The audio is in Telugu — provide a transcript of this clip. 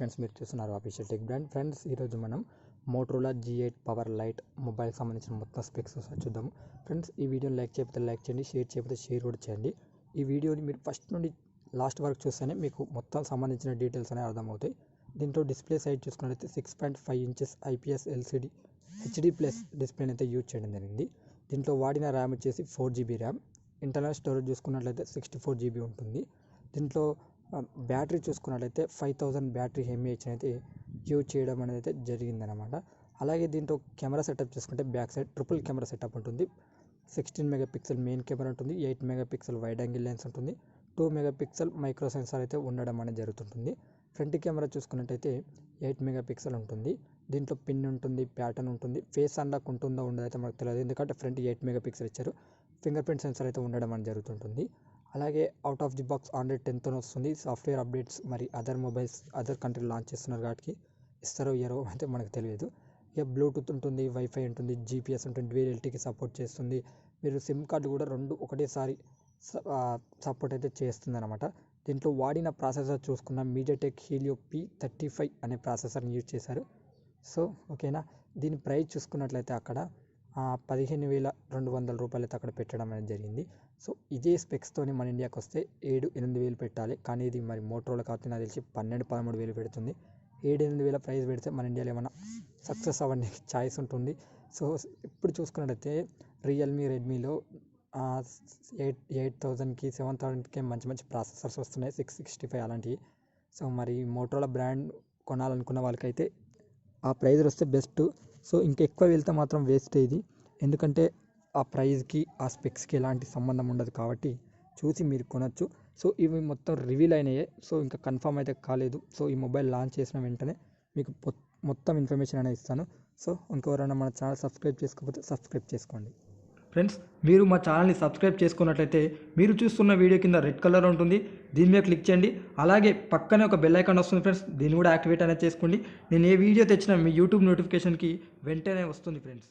ఫ్రెండ్స్, మీరు చూస్తున్నారు ఆఫీషియల్ టెక్ బ్రాండ్. ఫ్రెండ్స్, ఈరోజు మనం మోటరోలా G8 పవర్ లైట్ మొబైల్కి సంబంధించిన మొత్తం స్పెక్స్ చూద్దాము. ఫ్రెండ్స్, ఈ వీడియోని లైక్ చేయకపోతే లైక్ చేయండి, షేర్ చేయకపోతే షేర్ కూడా చేయండి. ఈ వీడియోని మీరు ఫస్ట్ నుండి లాస్ట్ వరకు చూస్తేనే మీకు మొత్తం సంబంధించిన డీటెయిల్స్ అనేవి అర్థమవుతాయి. దీంట్లో డిస్ప్లే సైజ్ చూసుకున్నట్లయితే 6.5 ఇంచెస్ IPS LCD HD+ డిస్ప్లేని అయితే యూజ్ చేయడం జరిగింది. దీంట్లో వాడిన ర్యామ్ వచ్చేసి 4GB ర్యామ్. ఇంటర్నల్ స్టోరేజ్ చూసుకున్నట్లయితే 64GB ఉంటుంది. దీంట్లో బ్యాటరీ చూసుకున్నట్లయితే 5000 బ్యాటరీ ఎంఏహెచ్ అయితే యూజ్ చేయడం అనేది అయితే జరిగిందనమాట. అలాగే దీంట్లో కెమెరా సెటప్ చూసుకుంటే back side triple camera setup ఉంటుంది. 16 మెగాపిక్సెల్ మెయిన్ కెమెరా ఉంటుంది, 8 మెగాపిక్సెల్ వైడ్ యాంగిల్ లెన్స్ ఉంటుంది, 2 మెగాపిక్సెల్ మైక్రో సెన్సార్ అయితే ఉండడం అనేది జరుగుతుంటుంది. ఫ్రంట్ కెమెరా చూసుకున్నట్టయితే 8 మెగాపిక్సెల్ ఉంటుంది. దీంట్లో పిన్ ఉంటుంది, ప్యాటర్న్ ఉంటుంది. ఫేస్ అన్లాక్ ఉంటుందో ఉండదో అయితే మనకు తెలియదు, ఎందుకంటే ఫ్రంట్ 8 మెగాపిక్సెల్ ఇచ్చారు. ఫింగర్ ప్రింట్ సెన్సార్ అయితే ఉండడం అనేది జరుగుతుంటుంది. అలాగే out of the box Android 10తో వస్తుంది. సాఫ్ట్వేర్ అప్డేట్స్ మరి other mobiles other country launch చేస్తున్నారు కాబట్టి ఇస్తారో ఇయ్యారో అయితే మనకు తెలియదు. ఇక బ్లూటూత్ ఉంటుంది, వైఫై ఉంటుంది, GPS ఉంటుంది, డ్యూయల్ LTEకి సపోర్ట్ చేస్తుంది. మీరు సిమ్ కార్డు కూడా రెండు ఒకటేసారి సపోర్ట్ అయితే చేస్తుంది అనమాట. దీంట్లో వాడిన ప్రాసెసర్ చూసుకున్న మీడియాటెక్ హీలియో P35 అనే ప్రాసెసర్ని యూజ్ చేశారు. సో ఓకేనా, దీని ప్రైస్ చూసుకున్నట్లయితే అక్కడ 15,200 రూపాయలు అయితే అక్కడ పెట్టడం అనేది జరిగింది. సో ఇదే స్పెక్స్తోని మన ఇండియాకి వస్తే 7-8 వేలు పెట్టాలి. కానీ ఇది మరి మోటరోలా కాబట్టి నాకు తెలిసి 12-13 వేలు పెడుతుంది. 7-8 వేల ప్రైస్ పెడితే మన ఇండియాలో ఏమైనా సక్సెస్ అవ్వడానికి ఛాయిస్ ఉంటుంది. సో ఇప్పుడు చూసుకున్నట్టయితే రియల్మీ, రెడ్మీలో 8,000కి 7,000కి మంచి మంచి ప్రాసెసర్స్ వస్తున్నాయి, 665 అలాంటివి. సో మరి మోటరోలా బ్రాండ్ కొనాలనుకున్న వాళ్ళకైతే ఆ ప్రైస్ వస్తే బెస్ట్. సో ఇంకా ఎక్కువ వెళ్తే మాత్రం వేస్ట్ ఇది, ఎందుకంటే ఆ ప్రైస్కి ఆ స్పెక్స్కి ఎలాంటి సంబంధం ఉండదు కాబట్టి చూసి మీరు కొనచ్చు. సో ఇవి మొత్తం రివీల్ అయినాయి, సో ఇంకా కన్ఫర్మ్ అయితే కాలేదు. సో ఈ మొబైల్ లాంచ్ చేసిన వెంటనే మీకు మొత్తం ఇన్ఫర్మేషన్ అనేది ఇస్తాను. సో ఇంకెవరైనా మన ఛానల్ సబ్స్క్రైబ్ చేసుకోకపోతే సబ్స్క్రైబ్ చేసుకోండి. ఫ్రెండ్స్, మీరు మా ఛానల్ని సబ్స్క్రైబ్ చేసుకున్నట్లయితే మీరు చూస్తున్న వీడియో కింద రెడ్ కలర్ ఉంటుంది, దీని మీద క్లిక్ చేయండి. అలాగే పక్కనే ఒక బెల్ ఐకాన్ వస్తుంది ఫ్రెండ్స్, దీన్ని కూడా యాక్టివేట్ అనేది చేసుకోండి. నేను ఏ వీడియో తెచ్చినా మీ యూట్యూబ్ నోటిఫికేషన్కి వెంటనే వస్తుంది ఫ్రెండ్స్.